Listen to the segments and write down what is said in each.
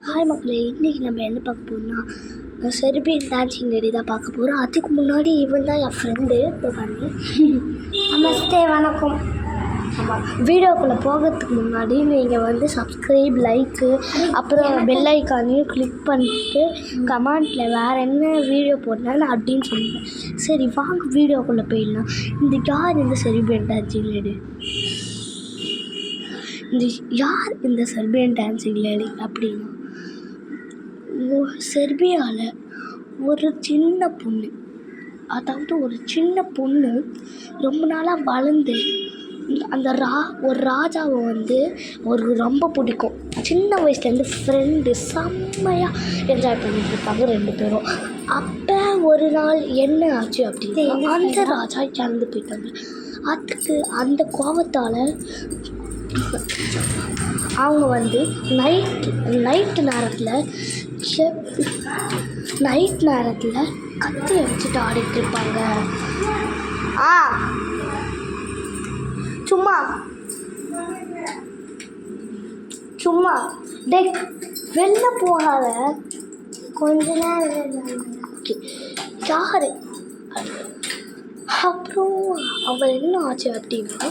Hi மக்களே, இன்றைக்கி நம்ம என்ன பார்க்க போகிறோம்னா செர்பியன் டான்சிங் லேடி தான் பார்க்க போகிறோம். அதுக்கு முன்னாடி இவன் தான் என் ஃப்ரெண்டு. இப்போ பாருங்க. நமஸ்தே, வணக்கம். ஆமாம், வீடியோக்குள்ளே போகிறதுக்கு முன்னாடி நீங்கள் வந்து சப்ஸ்கிரைப், லைக்கு, அப்புறம் பெல் ஐக்கானையும் கிளிக் பண்ணிட்டு கமெண்ட்டில் வேறு என்ன வீடியோ போடலான்னு அப்படின்னு சொல்லுங்கள். சரி வாங்க வீடியோக்குள்ளே போயிடலாம். இந்த யார் இந்த செர்பியன் டான்சிங் லேடி? யார் இந்த செர்பியன் டான்சிங் லேடி அப்படின்னா, செர்பியாவில் ஒரு சின்ன பொண்ணு, அதாவது ஒரு சின்ன பொண்ணு ரொம்ப நாளாக வளர்ந்து அந்த ஒரு ராஜாவை வந்து ஒரு ரொம்ப பிடிக்கும். சின்ன வயசுலேருந்து ஃப்ரெண்டு செம்மையாக என்ஜாய் பண்ணிட்டு இருப்பாங்க ரெண்டு பேரும். அப்போ ஒரு நாள் என்ன ஆச்சு அப்படின்னா, அந்த ராஜா இறந்து போயிட்டாங்க. அதுக்கு அந்த கோபத்தால் அவங்க வந்து நைட்டு நேரத்தில் கத்தி வச்சுட்டு ஆடிட்டு இருப்பாங்க. சும்மா டேக் வெளில போகாத, கொஞ்ச நேரம் ஓகே யார்? அப்புறம் அவர் என்ன ஆச்சு அப்படின்னா,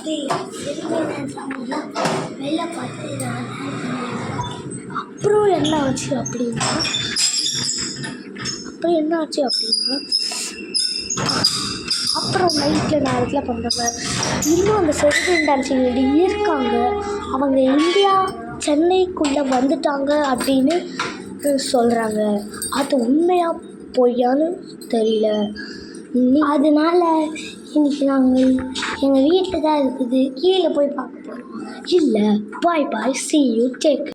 வெளில பார்த்து அப்புறம் என்ன ஆச்சு அப்படின்னா அப்புறம் நேரத்தில் பண்ணுறாங்க. இன்னும் அந்த செர்பியன் டான்சிங் லேடி இருக்காங்க. அவங்க இந்தியா சென்னைக்குள்ளே வந்துட்டாங்க அப்படின்னு சொல்கிறாங்க. அது உண்மையாக பொய்யான்னு தெரியல. அதனால இன்னைக்கு நாங்கள் எங்கள் வீட்டில் தான் இருக்குது, கீழே போய் பார்க்க போகிறோம். இல்லை, பாய் பாய், see you, take